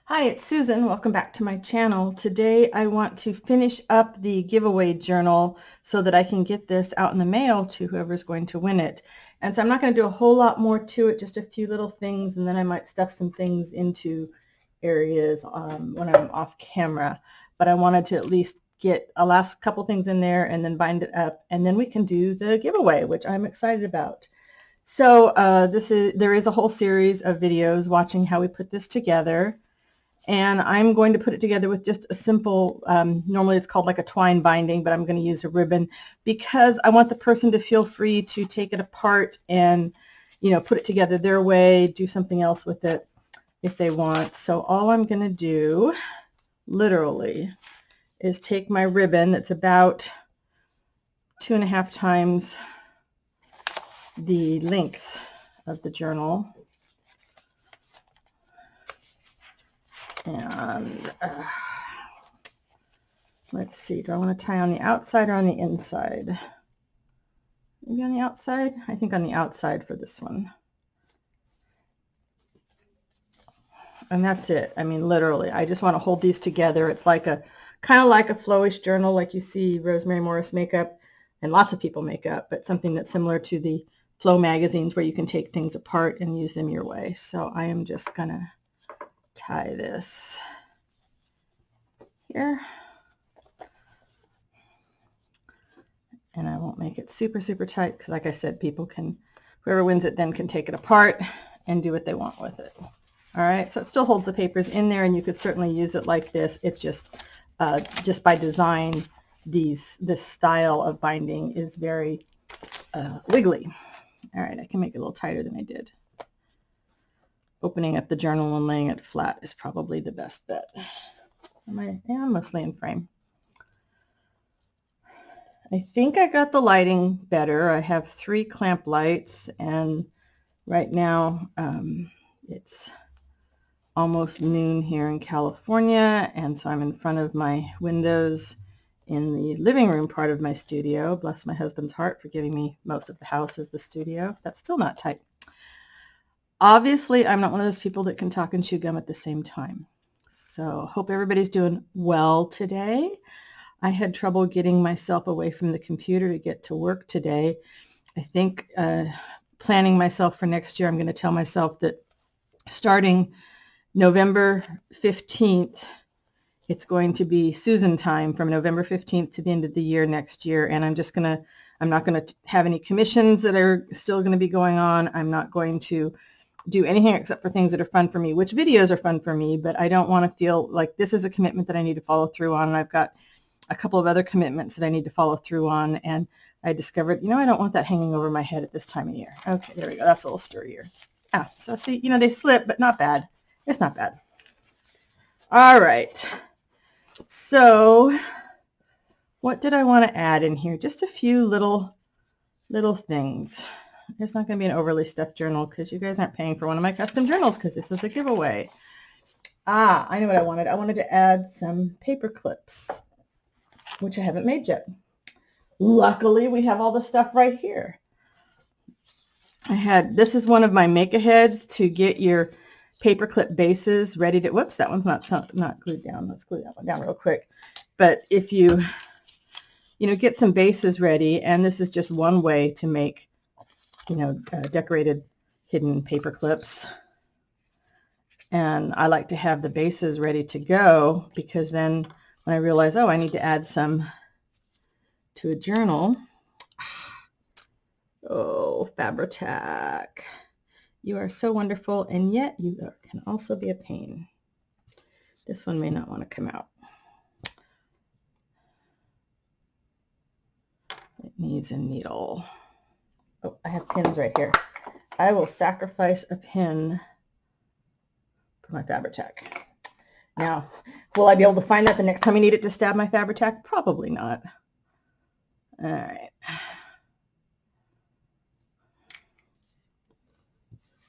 Hi, it's Susan. Welcome back to my channel. Today I want to finish up the giveaway journal so that I can get this out in the mail to whoever's going to win it. And so I'm not going to do a whole lot more to it, just a few little things, and then I might stuff some things into areas when I'm off camera. But I wanted to at least get a last couple things in there and then bind it up, and then we can do the giveaway, which I'm excited about. So there is a whole series of videos watching how we put this together. And I'm going to put it together with just a simple, normally it's called like a twine binding, but I'm going to use a ribbon because I want the person to feel free to take it apart and, put it together their way, do something else with it if they want. So all I'm going to do, literally, is take my ribbon that's about 2.5 times the length of the journal. And let's see, do I want to tie on the outside or on the inside? Maybe on the outside? I think on the outside for this one. And that's it. I mean, literally, I just want to hold these together. It's like kind of like a flowish journal like you see Rosemary Morris makeup and lots of people make up, but something that's similar to the Flow magazines where you can take things apart and use them your way. So I am just going to tie this here. And I won't make it super, super tight because, like I said, whoever wins it then can take it apart and do what they want with it. All right, so it still holds the papers in there, and you could certainly use it like this. It's just by design, this style of binding is very wiggly. All right, I can make it a little tighter than I did. Opening up the journal and laying it flat is probably the best bet. I'm mostly in frame. I think I got the lighting better. I have 3 clamp lights, and right now it's almost noon here in California, and so I'm in front of my windows in the living room part of my studio. Bless my husband's heart for giving me most of the house as the studio. That's still not tight. Obviously, I'm not one of those people that can talk and chew gum at the same time. So hope everybody's doing well today. I had trouble getting myself away from the computer to get to work today. I think planning myself for next year, I'm going to tell myself that starting November 15th, it's going to be Susan time from November 15th to the end of the year next year. And I'm not going to have any commissions that are still going to be going on. I'm not going to do anything except for things that are fun for me, which videos are fun for me, but I don't want to feel like this is a commitment that I need to follow through on. And I've got a couple of other commitments that I need to follow through on. And I discovered, I don't want that hanging over my head at this time of year. Okay, there we go. That's a little sturdier. So see, they slip, but not bad. It's not bad. All right. So what did I want to add in here? Just a few little things. It's not going to be an overly stuffed journal because you guys aren't paying for one of my custom journals because this is a giveaway. I know what I wanted. I wanted to add some paper clips, which I haven't made yet. Luckily, we have all the stuff right here. This is one of my make-aheads to get your paperclip bases ready to, whoops, that one's not glued down. Let's glue that one down real quick. But if you get some bases ready, and this is just one way to make, decorated hidden paper clips. And I like to have the bases ready to go because then when I realize, I need to add some to a journal. Oh, Fabri-Tac. You are so wonderful, and yet you can also be a pain. This one may not want to come out. It needs a needle. Oh, I have pins right here. I will sacrifice a pin for my Fabri-Tac. Now, will I be able to find that the next time I need it to stab my Fabri-Tac? Probably not. All right.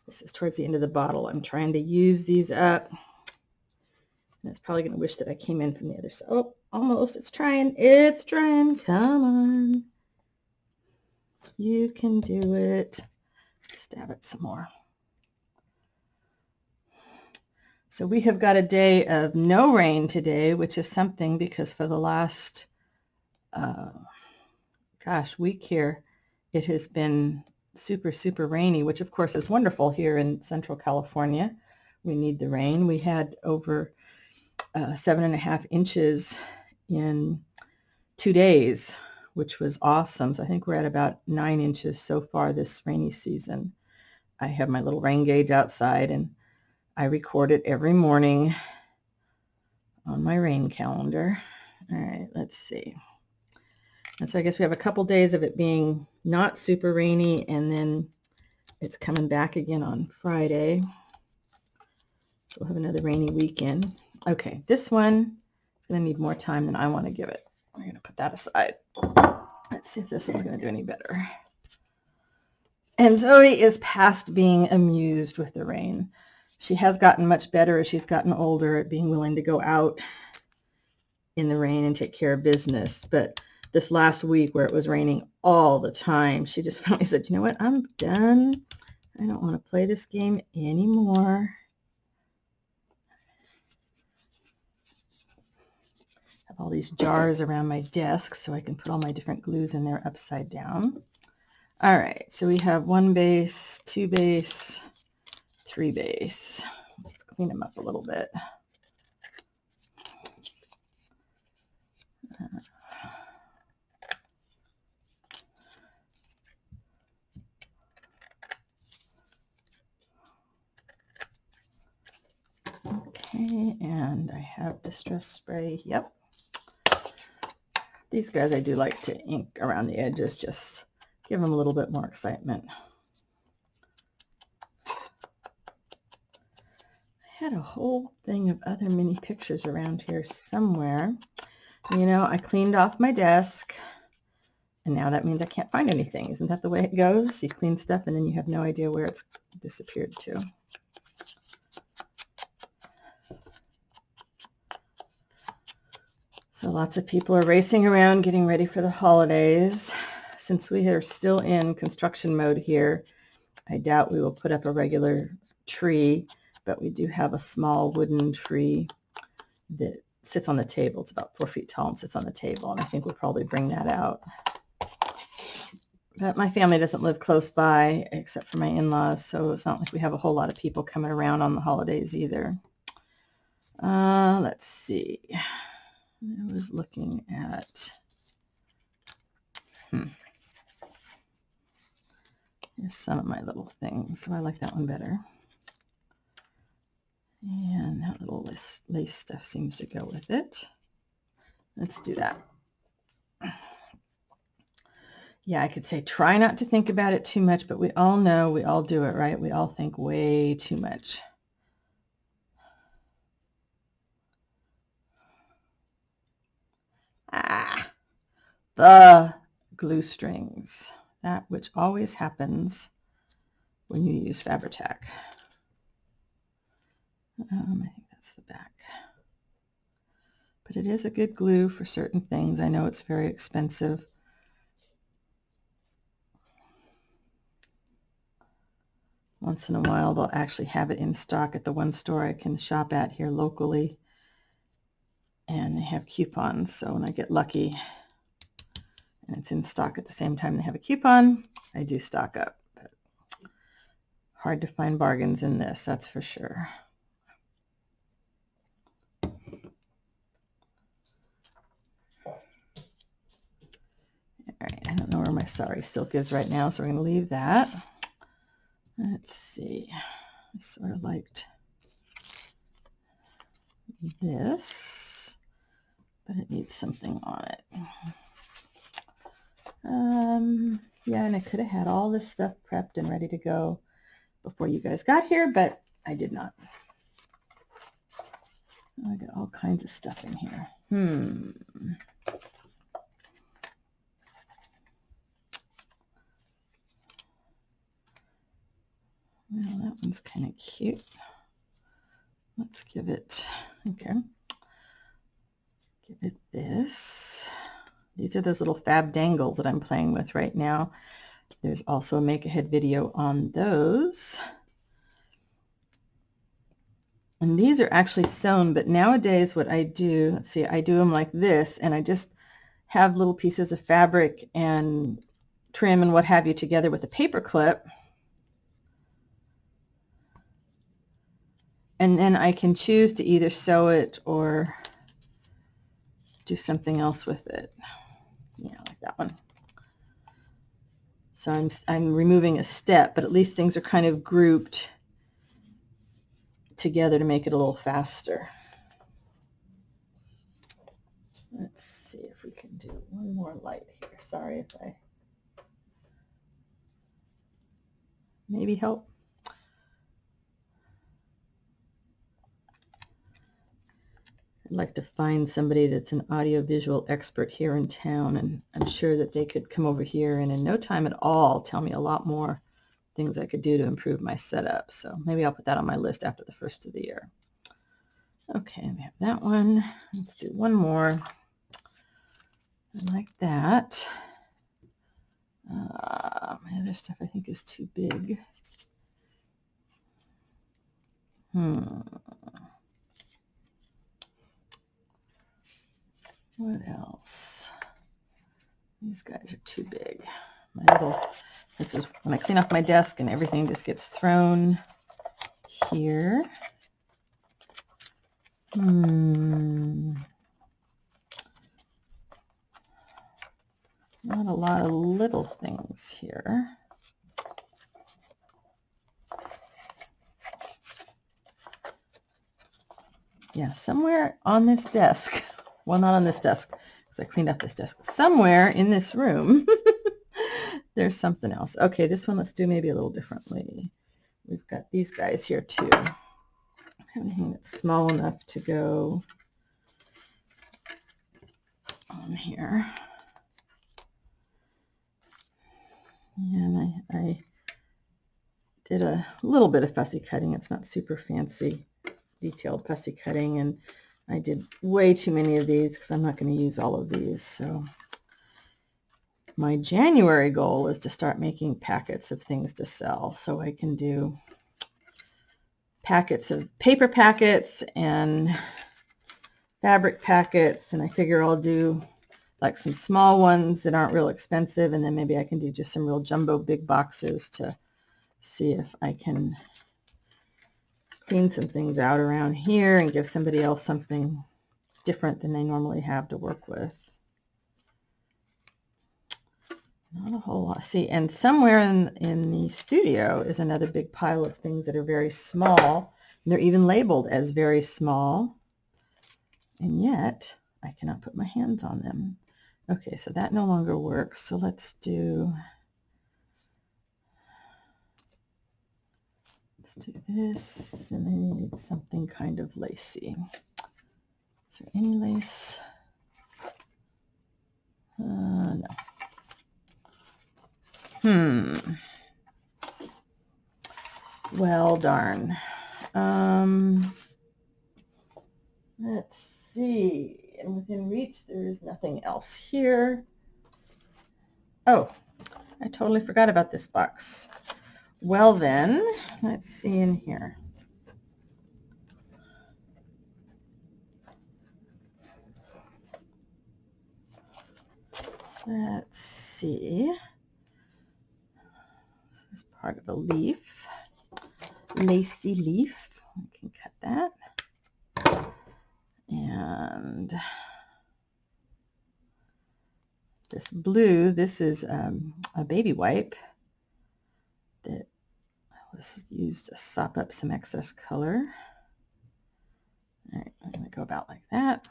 This is towards the end of the bottle. I'm trying to use these up. And it's probably going to wish that I came in from the other side. Oh, almost. It's trying. It's trying. Come on. You can do it. Stab it some more. So we have got a day of no rain today, which is something because for the last, week here, it has been super, super rainy, which of course is wonderful here in Central California. We need the rain. We had over 7.5 inches in 2 days, which was awesome. So I think we're at about 9 inches so far this rainy season. I have my little rain gauge outside and I record it every morning on my rain calendar. All right, let's see. And so I guess we have a couple days of it being not super rainy, and then it's coming back again on Friday. So we'll have another rainy weekend. Okay, this one is going to need more time than I want to give it. We're going to put that aside. Let's see if this one's going to do any better. And Zoe is past being amused with the rain. She has gotten much better as she's gotten older at being willing to go out in the rain and take care of business. But this last week where it was raining all the time, she just finally said, you know what, I'm done. I don't want to play this game anymore. I have all these jars around my desk so I can put all my different glues in there upside down. All right, so we have 1 base, 2 base, 3 base. Let's clean them up a little bit. Okay, and I have distress spray. Yep. These guys I do like to ink around the edges, just give them a little bit more excitement. I had a whole thing of other mini pictures around here somewhere. You know, I cleaned off my desk, and now that means I can't find anything. Isn't that the way it goes? You clean stuff, and then you have no idea where it's disappeared to. So lots of people are racing around getting ready for the holidays. Since we are still in construction mode here, I doubt we will put up a regular tree, but we do have a small wooden tree that sits on the table. It's about 4 feet tall and sits on the table, and I think we'll probably bring that out. But my family doesn't live close by except for my in-laws, so it's not like we have a whole lot of people coming around on the holidays either. Let's see. I was looking at, here's some of my little things. So I like that one better. And that little lace stuff seems to go with it. Let's do that. Yeah, I could say try not to think about it too much, but we all know, we all do it, right? We all think way too much. The glue strings, that which always happens when you use Fabri-Tac. I think that's the back. But it is a good glue for certain things. I know it's very expensive. Once in a while, they'll actually have it in stock at the one store I can shop at here locally. And they have coupons, so when I get lucky and it's in stock at the same time they have a coupon, I do stock up. But hard to find bargains in this, that's for sure. All right, I don't know where my sorry silk is right now, so we're going to leave that. Let's see. I sort of liked this, but it needs something on it. Yeah, and I could have had all this stuff prepped and ready to go before you guys got here, but I did not. I got all kinds of stuff in here. Well, that one's kind of cute. Let's give it, okay. Give it this. These are those little fab dangles that I'm playing with right now. There's also a make ahead video on those. And these are actually sewn, but nowadays what I do, let's see, I do them like this, and I just have little pieces of fabric and trim and what have you together with a paper clip. And then I can choose to either sew it or do something else with it. Yeah, like that one. So I'm removing a step, but at least things are kind of grouped together to make it a little faster. Let's see if we can do one more light here. Sorry if I maybe help. I'd like to find somebody that's an audiovisual expert here in town, and I'm sure that they could come over here and in no time at all tell me a lot more things I could do to improve my setup. So maybe I'll put that on my list after the first of the year. Okay, we have that one. Let's do one more. Like that. My other stuff I think is too big. What else? These guys are too big. This is when I clean off my desk and everything just gets thrown here. Not a lot of little things here. Yeah, somewhere on this desk, well, not on this desk, because I cleaned up this desk. Somewhere in this room, there's something else. Okay, this one let's do maybe a little differently. We've got these guys here too. I have anything that's small enough to go on here. And I did a little bit of fussy cutting. It's not super fancy, detailed fussy cutting, and I did way too many of these because I'm not going to use all of these. So my January goal is to start making packets of things to sell, so I can do packets of paper packets and fabric packets, and I figure I'll do like some small ones that aren't real expensive, and then maybe I can do just some real jumbo big boxes to see if I can clean some things out around here and give somebody else something different than they normally have to work with. Not a whole lot. See, and somewhere in the studio is another big pile of things that are very small, and they're even labeled as very small, and yet I cannot put my hands on them. Okay, so that no longer works. So let's do this, and I need something kind of lacy. Is there any lace? No. Well, darn. Let's see. And within reach, there is nothing else here. Oh, I totally forgot about this box. Well then, let's see in here. Let's see. This is part of a leaf. Lacy leaf. We can cut that. And this blue, this is a baby wipe that was used to sop up some excess color. All right, I'm going to go about like that.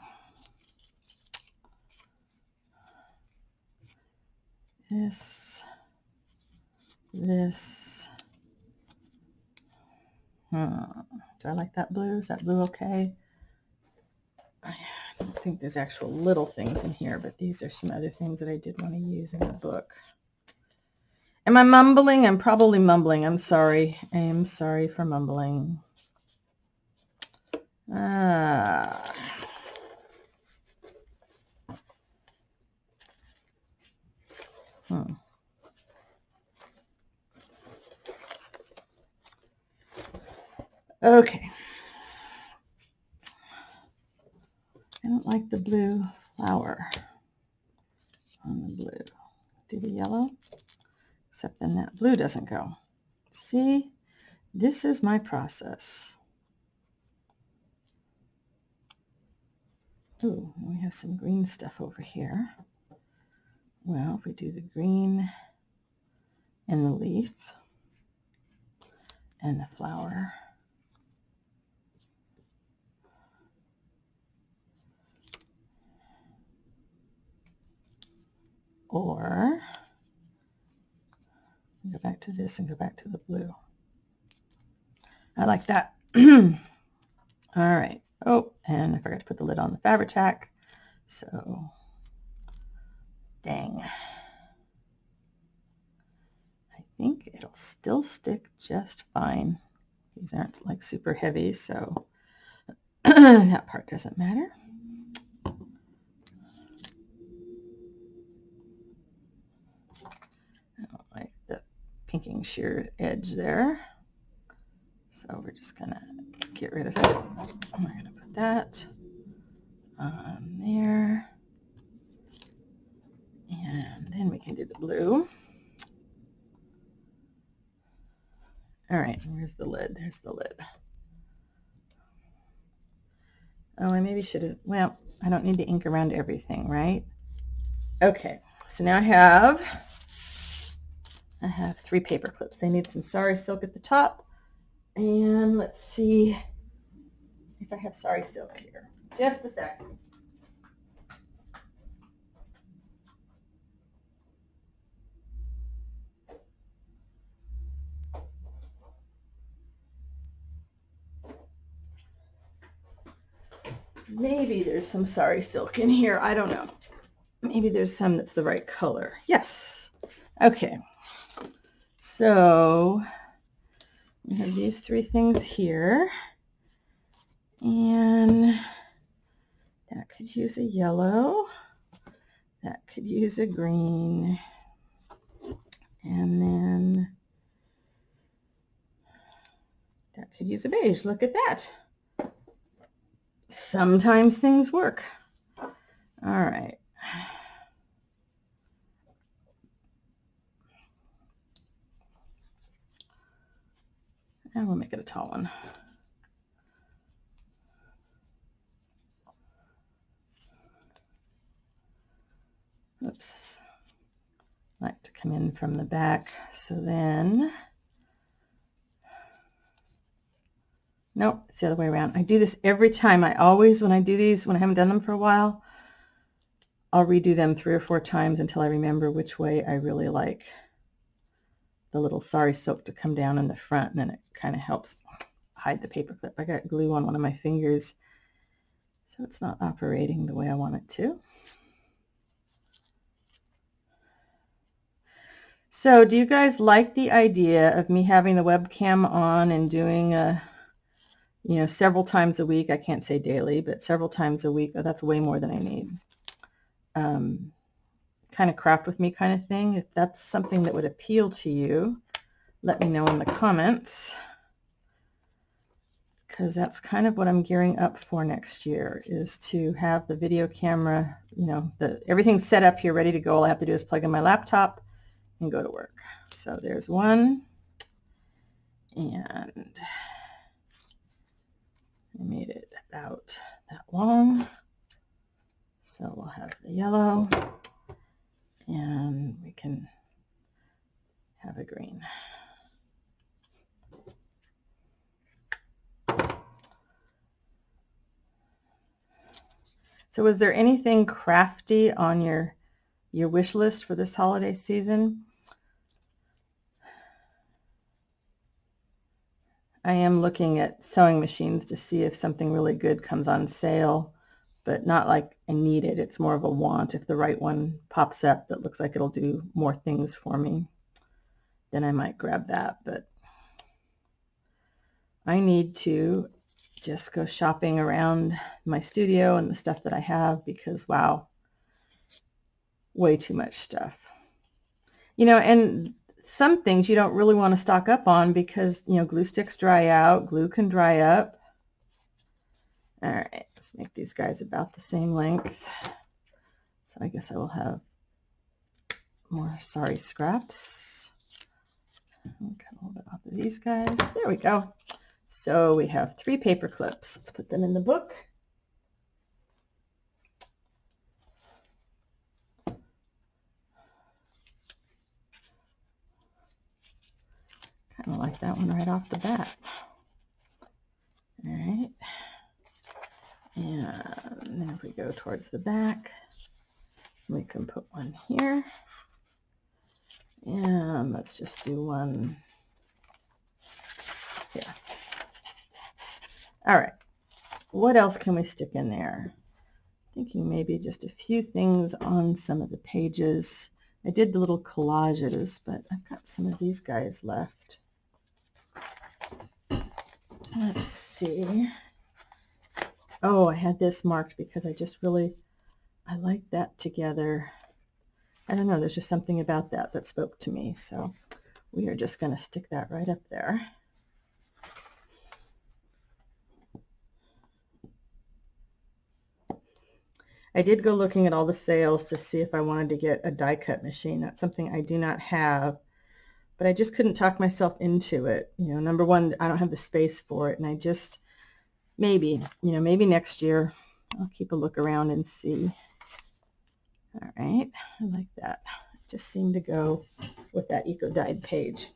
This. Do I like that blue? Is that blue okay? I don't think there's actual little things in here, but these are some other things that I did want to use in the book. Am I mumbling? I'm probably mumbling. I'm sorry. I am sorry for mumbling. Okay. I don't like the blue flower on the blue. Do the yellow, except then that blue doesn't go. See, this is my process. Ooh, we have some green stuff over here. Well, if we do the green and the leaf and the flower, or go back to this and go back to the blue. I like that. All right. Oh, and I forgot to put the lid on the fabric tack. So, dang. I think it'll still stick just fine. These aren't like super heavy, so that part doesn't matter. I don't like the pinking sheer edge there. So we're just gonna get rid of it. We're gonna put that on there. And then we can do the blue. All right, where's the lid? There's the lid. Oh, I maybe should have, well, I don't need to ink around everything, right? Okay, so now I have 3 paper clips. They need some sari silk at the top. And let's see if I have sari silk here. Just a second. Maybe there's some sari silk in here. I don't know. Maybe there's some that's the right color. Yes. Okay. So we have these 3 things here. And that could use a yellow. That could use a green. And then that could use a beige. Look at that. Sometimes things work. All right. And we'll make it a tall one. Oops. I like to come in from the back. So then, nope, it's the other way around. I do this every time. I always, when I do these, when I haven't done them for a while, I'll redo them 3 or 4 times until I remember which way I really like the little sari silk to come down in the front, and then it kind of helps hide the paper clip. I got glue on one of my fingers, so it's not operating the way I want it to. So do you guys like the idea of me having the webcam on and doing several times a week? I can't say daily, but several times a week. Oh, that's way more than I need. Kind of craft with me kind of thing. If that's something that would appeal to you, let me know in the comments, because that's kind of what I'm gearing up for next year, is to have the video camera, everything's set up here ready to go. All I have to do is plug in my laptop and go to work. So there's one, and I made it about that long. So we'll have the yellow, and we can have a green. So was there anything crafty on your wish list for this holiday season? I am looking at sewing machines to see if something really good comes on sale, but not like I need it. It's more of a want. If the right one pops up that looks like it'll do more things for me, then I might grab that. But I need to just go shopping around my studio and the stuff that I have, because wow, way too much stuff. And some things you don't really want to stock up on because, glue sticks dry out, glue can dry up. All right, Let's make these guys about the same length. So I guess I will have more sorry scraps. I'll cut a little bit off of these guys. There we go. So we have 3 paper clips. Let's put them in the book. Kind of like that one right off the bat. All right. And then if we go towards the back, we can put one here. And let's just do one here. All right. What else can we stick in there? Thinking maybe just a few things on some of the pages. I did the little collages, but I've got some of these guys left. Let's see. Oh, I had this marked because I like that together. I don't know, there's just something about that spoke to me. So we are just going to stick that right up there. I did go looking at all the sales to see if I wanted to get a die cut machine. That's something I do not have, but I just couldn't talk myself into it. You know, number one, I don't have the space for it, and I just, maybe next year I'll keep a look around and see. All right, I like that. It just seemed to go with that Eco Dyed page.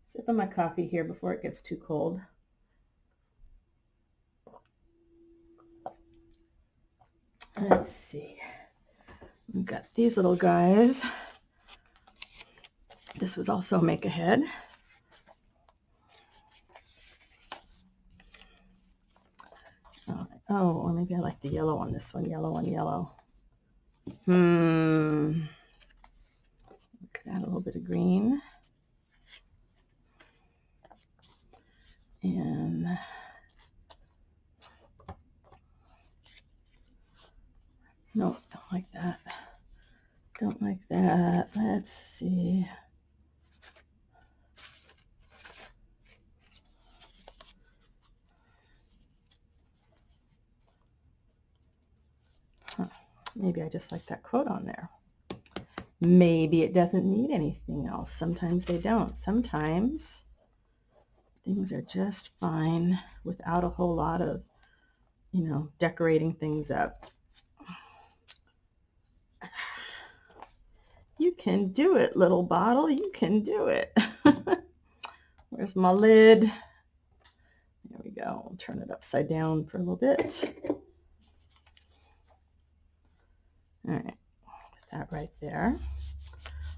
Sip of my coffee here before it gets too cold. Let's see. We've got these little guys. This was also make ahead. Oh, or maybe I like the yellow on this one. Yellow on yellow. Could add a little bit of green. And no, don't like that. Don't like that. Let's see. Maybe I just like that quote on there. Maybe it doesn't need anything else. Sometimes they don't. Sometimes things are just fine without a whole lot of, decorating things up. You can do it, little bottle. You can do it. Where's my lid? There we go. I'll turn it upside down for a little bit. All right, put that right there.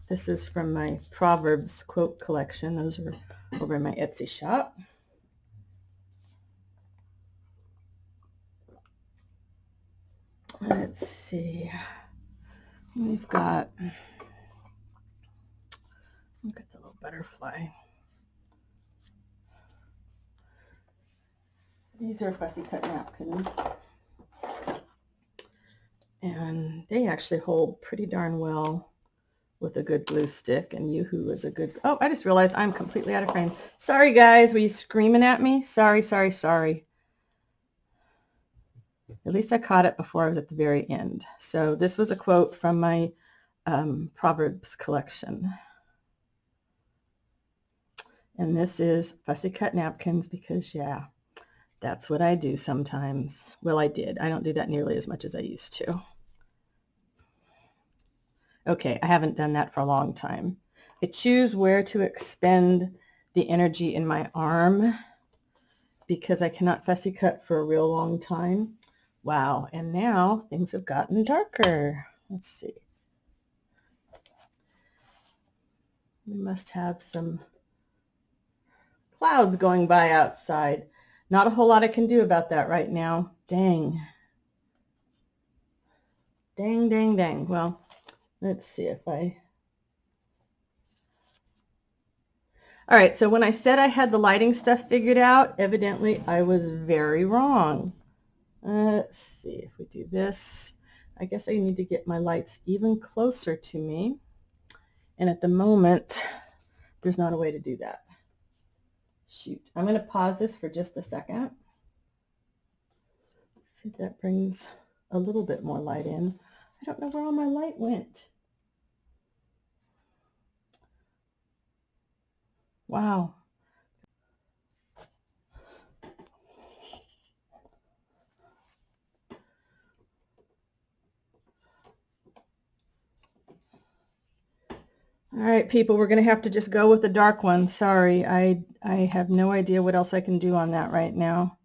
This is from my Proverbs quote collection. Those are over in my Etsy shop. Let's see. We've got, look at the little butterfly. These are fussy cut napkins. And they actually hold pretty darn well with a good glue stick, and Yoo-hoo is a good, oh, I just realized I'm completely out of frame. Sorry guys, were you screaming at me? Sorry. At least I caught it before I was at the very end. So this was a quote from my Proverbs collection. And this is fussy cut napkins because, yeah, that's what I do sometimes. Well, I did. I don't do that nearly as much as I used to. Okay, I haven't done that for a long time. I choose where to expend the energy in my arm because I cannot fussy cut for a real long time. Wow, and now things have gotten darker. Let's see. We must have some clouds going by outside. Not a whole lot I can do about that right now. Dang. Dang. Well, let's see if I... All right, so when I said I had the lighting stuff figured out, evidently I was very wrong. Let's see if we do this. I guess I need to get my lights even closer to me. And at the moment, there's not a way to do that. Shoot, I'm going to pause this for just a second. See if that brings a little bit more light in. I don't know where all my light went. Wow. All right, people, we're going to have to just go with the dark one. Sorry, I have no idea what else I can do on that right now.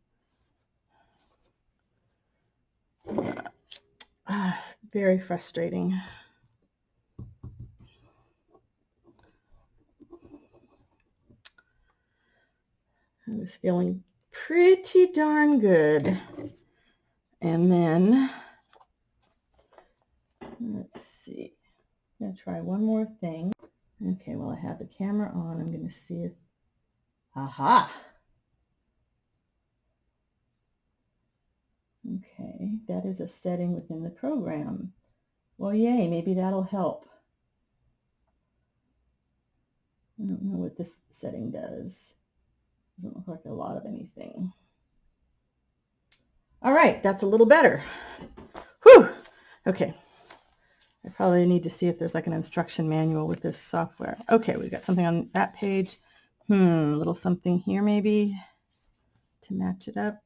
Very frustrating. I was feeling pretty darn good. And then, let's see. I'm going to try one more thing. Okay, well, I have the camera on. I'm going to see if, aha! Okay, that is a setting within the program. Well, yay, maybe that'll help. I don't know what this setting does. Doesn't look like a lot of anything. All right, that's a little better. Whew! Okay. I probably need to see if there's like an instruction manual with this software. Okay, we've got something on that page. A little something here maybe to match it up.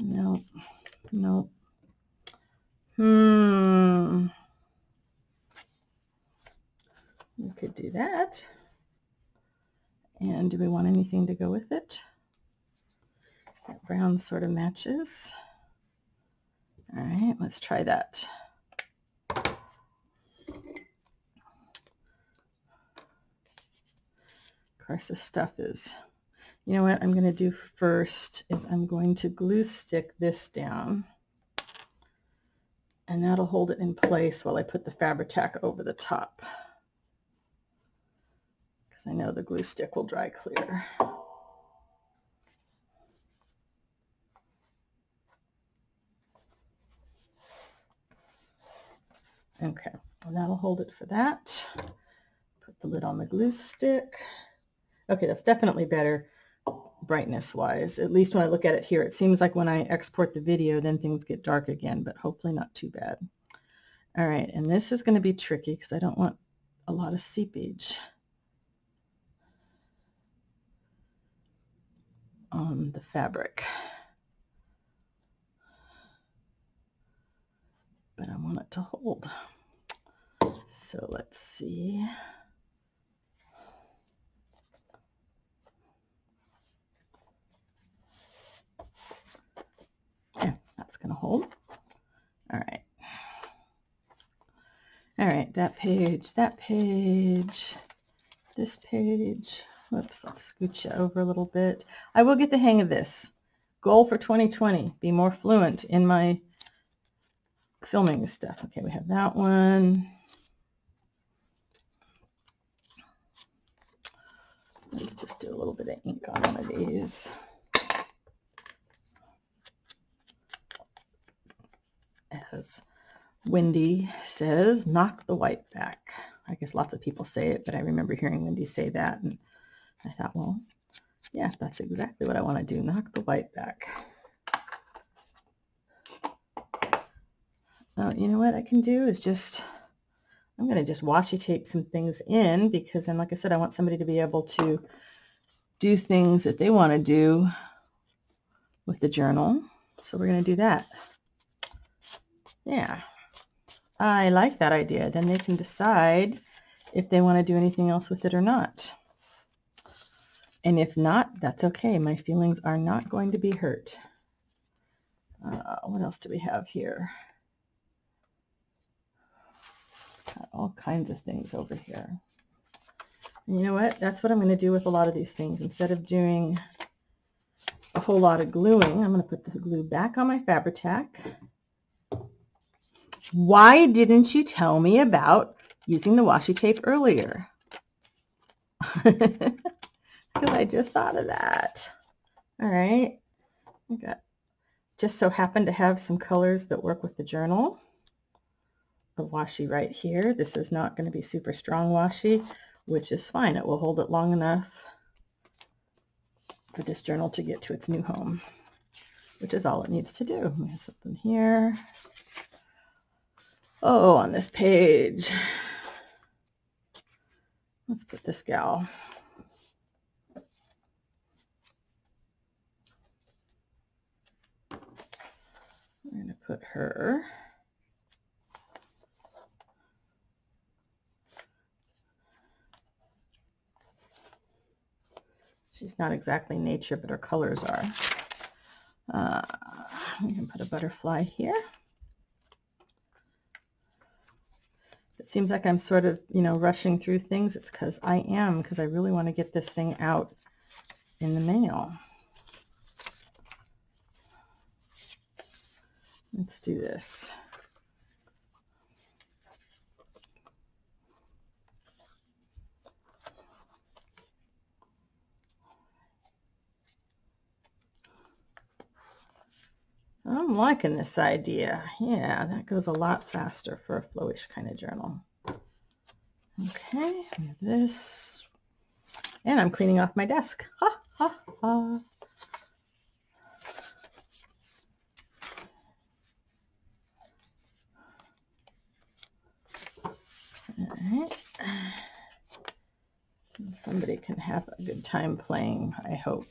No, no. We could do that. And do we want anything to go with it? That brown sort of matches. All right, let's try that. Of course, this stuff is, you know what I'm going to do first is I'm going to glue stick this down. And that'll hold it in place while I put the Fabri-Tac over the top. Because I know the glue stick will dry clear. Okay, and that'll hold it for that. Put the lid on the glue stick. Okay, that's definitely better brightness-wise. At least when I look at it here, it seems like when I export the video, then things get dark again, but hopefully not too bad. All right, and this is going to be tricky because I don't want a lot of seepage on the fabric. But I want it to hold. So let's see. Yeah, that's going to hold. All right. All right, that page, this page. Whoops, let's scooch it over a little bit. I will get the hang of this. Goal for 2020, be more fluent in my filming stuff. Okay, we have that one. Let's just do a little bit of ink on one of these. As Wendy says, knock the white back. I guess lots of people say it, but I remember hearing Wendy say that, and I thought, well, yeah, that's exactly what I want to do, knock the white back. You know what I can do is just, I'm going to just washi tape some things in, because then, like I said, I want somebody to be able to do things that they want to do with the journal. So we're going to do that. Yeah, I like that idea. Then they can decide if they want to do anything else with it or not. And if not, that's okay. My feelings are not going to be hurt. What else do we have here? Got all kinds of things over here. And you know what? That's what I'm going to do with a lot of these things. Instead of doing a whole lot of gluing, I'm going to put the glue back on my Fabri-Tac. Why didn't you tell me about using the washi tape earlier? Because I just thought of that. All right. I got, just so happen to have some colors that work with the journal. the washi right here. This is not going to be super strong washi, which is fine. It will hold it long enough for this journal to get to its new home, which is all it needs to do. We have something here. Oh, on this page. Let's put this gal. I'm going to put her. She's not exactly nature, but her colors are. We can put a butterfly here. It seems like I'm sort of, rushing through things. It's because I am, because I really want to get this thing out in the mail. Let's do this. I'm liking this idea. Yeah, that goes a lot faster for a flowish kind of journal. Okay, this. And I'm cleaning off my desk. Ha, ha, ha. All right. Somebody can have a good time playing, I hope.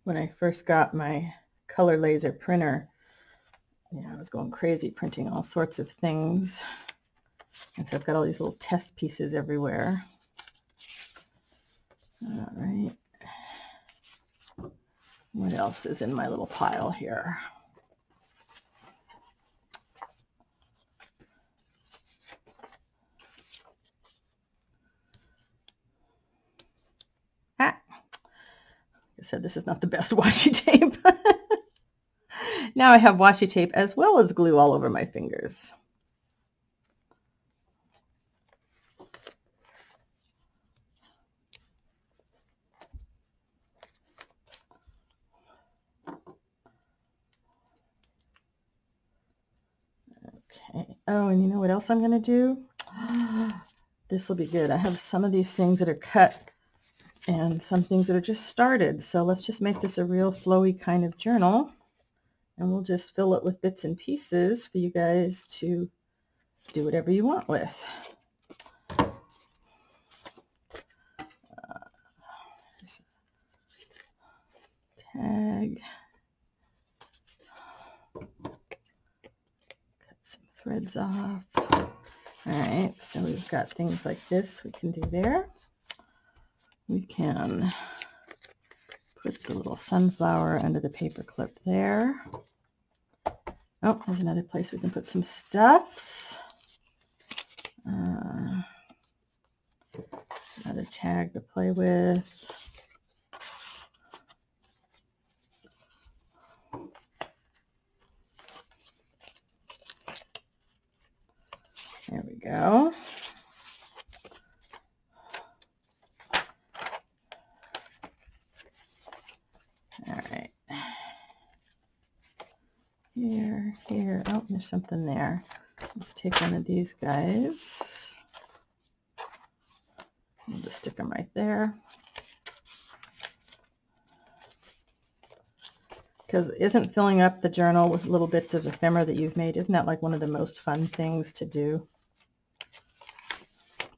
When I first got my color laser printer, I was going crazy printing all sorts of things. And so I've got all these little test pieces everywhere. All right. What else is in my little pile here? Like I said, this is not the best washi tape. Now I have washi tape as well as glue all over my fingers. Okay. Oh, and you know what else I'm going to do? This will be good. I have some of these things that are cut and some things that are just started. So let's just make this a real flowy kind of journal. And we'll just fill it with bits and pieces for you guys to do whatever you want with. Tag. Cut some threads off. All right, so we've got things like this we can do there. We can put the little sunflower under the paper clip there. Oh, there's another place we can put some stuffs. Another tag to play with. There we go. All right. Here. Oh, there's something there. Let's take one of these guys. We'll just stick them right there. Because isn't filling up the journal with little bits of ephemera that you've made, isn't that like one of the most fun things to do?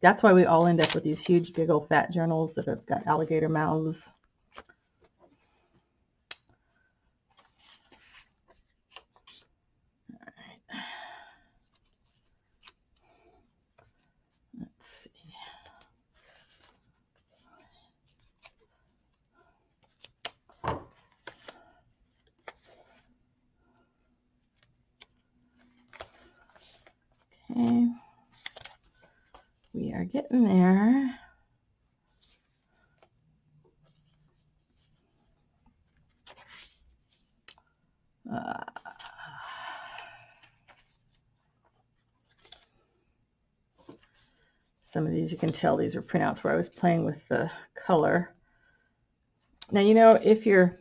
That's why we all end up with these huge, big old fat journals that have got alligator mouths. All right. Let's see. Okay. We are getting there. Some of these you can tell these are printouts where I was playing with the color. Now, you know, if your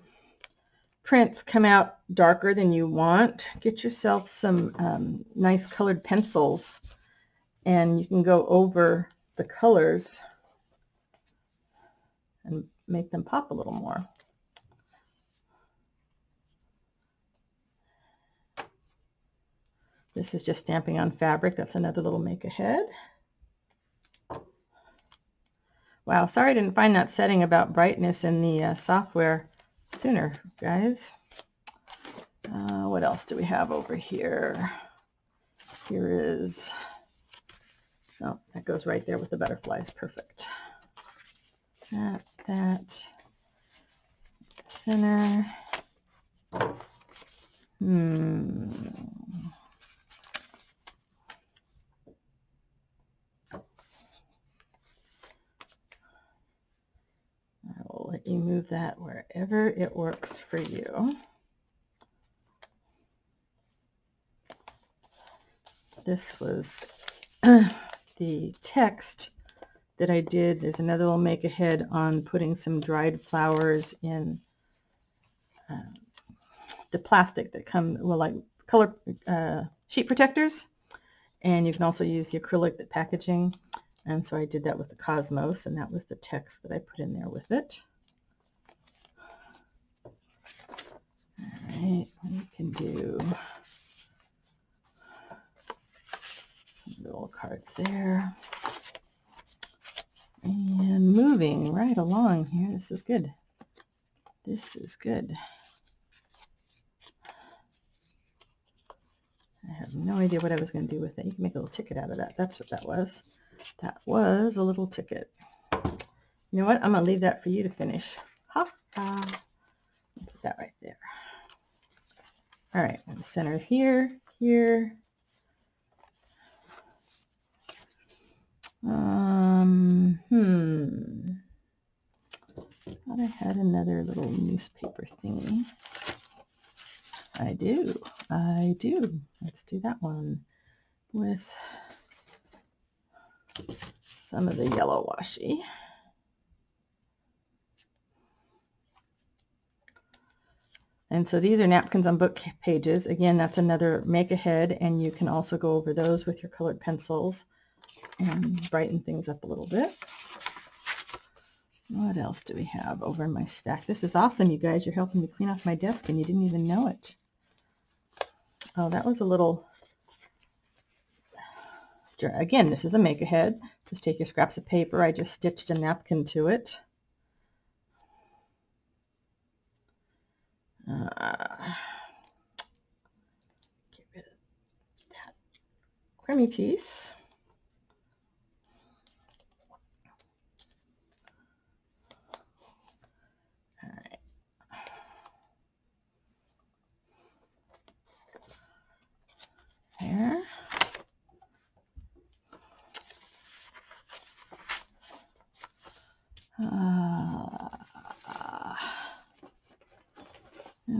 prints come out darker than you want, get yourself some nice colored pencils, and you can go over the colors and make them pop a little more. This is just stamping on fabric. That's another little make ahead. Wow, sorry I didn't find that setting about brightness in the software sooner, guys. What else do we have over here? Here is, oh, that goes right there with the butterflies. Perfect. That, center. I will let you move that wherever it works for you. This was the text that I did. There's another little make ahead on putting some dried flowers in the plastic that come, well, like color sheet protectors. And you can also use the acrylic, the packaging. And so I did that with the Cosmos, and that was the text that I put in there with it. All right, we can do some little cards there. And moving right along here. This is good. This is good. I have no idea what I was going to do with it. You can make a little ticket out of that. That's what that was. That was a little ticket. You know what? I'm going to leave that for you to finish. Ha ha. Put that right there. All right. I'm going to center here, here. Thought I had another little newspaper thingy. I do. Let's do that one with some of the yellow washi. And so these are napkins on book pages. Again, that's another make ahead, and you can also go over those with your colored pencils and brighten things up a little bit. What else do we have over in my stack? This is awesome, you guys. You're helping me clean off my desk and you didn't even know it. Oh, that was a little, again, this is a make ahead. Just take your scraps of paper. I just stitched a napkin to it. Get rid of that creamy piece. All right. There.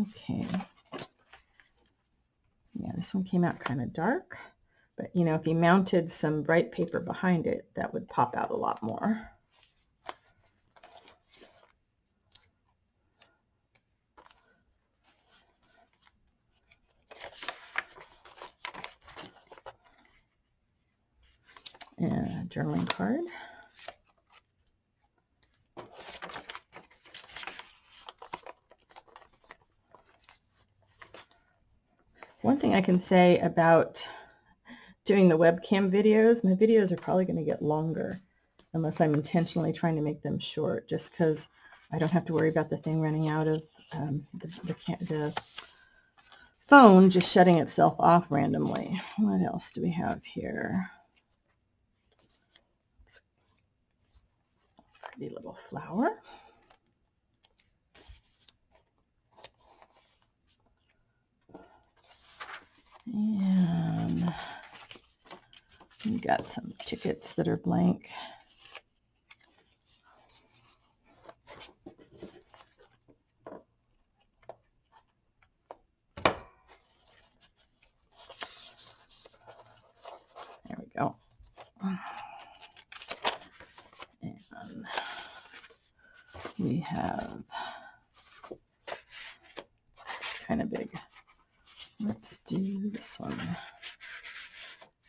Okay. Yeah, this one came out kind of dark, but you know, if you mounted some bright paper behind it, that would pop out a lot more. And a journaling card. One thing I can say about doing the webcam videos, my videos are probably going to get longer unless I'm intentionally trying to make them short, just because I don't have to worry about the thing running out of the phone just shutting itself off randomly. What else do we have here? It's a pretty little flower. And we got some tickets that are blank. There we go. And we have Let's do this one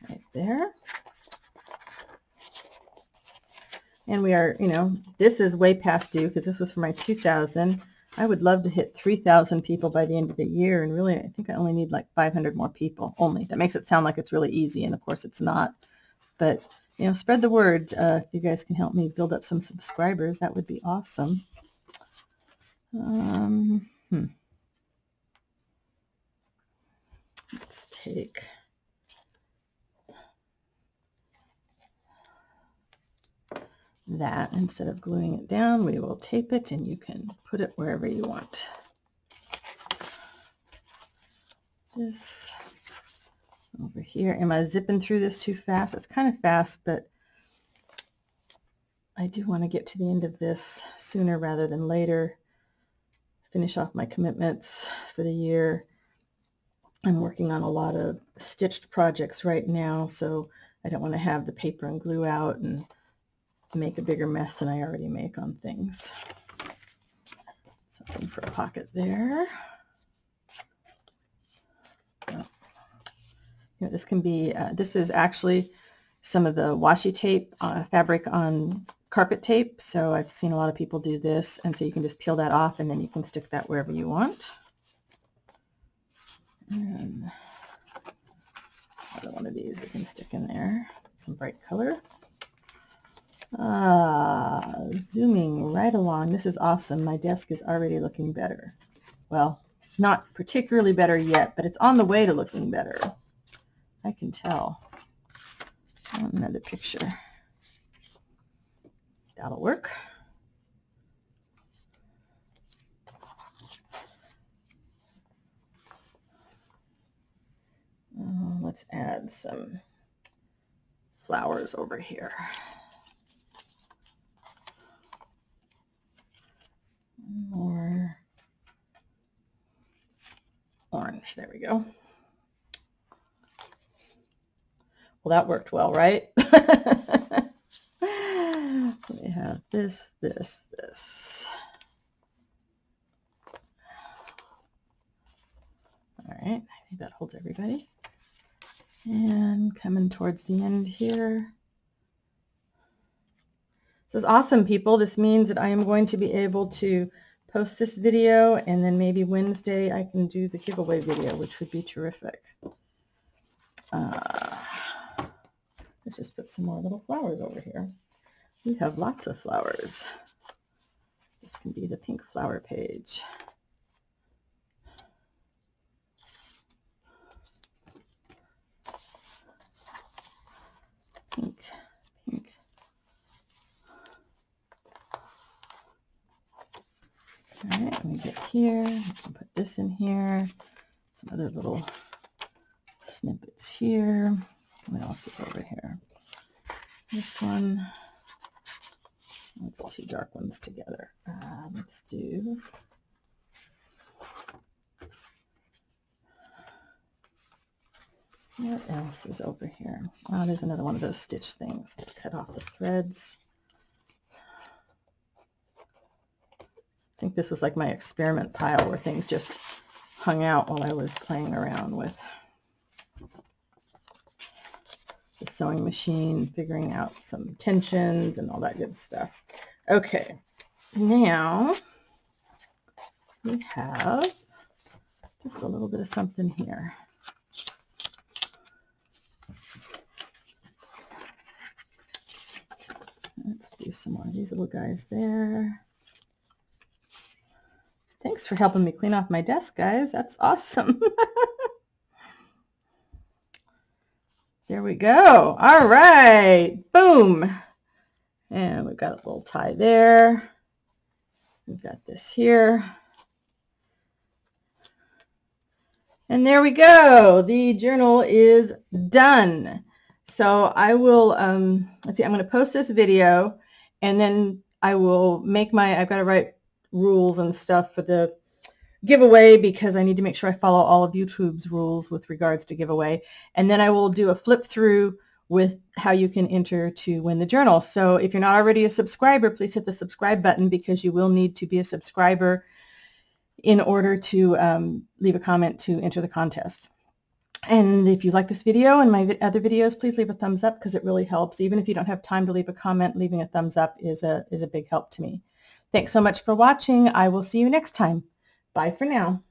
right there. And we are, you know, this is way past due because this was for my 2,000. I would love to hit 3,000 people by the end of the year. And really, I think I only need like 500 more people only. That makes it sound like it's really easy. And of course it's not. But, you know, spread the word. If you guys can help me build up some subscribers, that would be awesome. Let's take that. Instead of gluing it down, we will tape it, and you can put it wherever you want. This over here. Am I zipping through this too fast? It's kind of fast, but I do want to get to the end of this sooner rather than later. Finish off my commitments for the year. I'm working on a lot of stitched projects right now, so I don't want to have the paper and glue out and make a bigger mess than I already make on things. Something for a pocket there. You know, this can be, this is actually some of the washi tape fabric on carpet tape. So I've seen a lot of people do this, and so you can just peel that off and then you can stick that wherever you want. And another one of these we can stick in there. Some bright color. Zooming right along. This is awesome. My desk is already looking better. Well, not particularly better yet, but it's on the way to looking better. I can tell. Another picture. That'll work. Let's add some flowers over here. More orange. There we go. Well, that worked well, right? We have this, this, this. All right, I think that holds everybody. And coming towards the end here. This is awesome, people. This means that I am going to be able to post this video, and then maybe Wednesday I can do the giveaway video, which would be terrific. Let's just put some more little flowers over here. We have lots of flowers. This can be the pink flower page. Pink, pink. All right, let me get here. I can put this in here. Some other little snippets here. What else is over here? This one. Let's two dark ones together. Let's do. What else is over here? Oh, there's another one of those stitch things. Let's cut off the threads. I think this was like my experiment pile where things just hung out while I was playing around with the sewing machine, figuring out some tensions and all that good stuff. Okay, now we have just a little bit of something here. Let's do some more of these little guys there. Thanks for helping me clean off my desk, guys. That's awesome. There we go. All right. Boom. And we've got a little tie there. We've got this here. And there we go. The journal is done. So I will, let's see, I'm going to post this video, and then I will make I've got to write rules and stuff for the giveaway because I need to make sure I follow all of YouTube's rules with regards to giveaway. And then I will do a flip through with how you can enter to win the journal. So if you're not already a subscriber, please hit the subscribe button because you will need to be a subscriber in order to leave a comment to enter the contest. And if you like this video and my other videos, please leave a thumbs up because it really helps. Even if you don't have time to leave a comment, leaving a thumbs up is a big help to me. Thanks so much for watching. I will see you next time. Bye for now.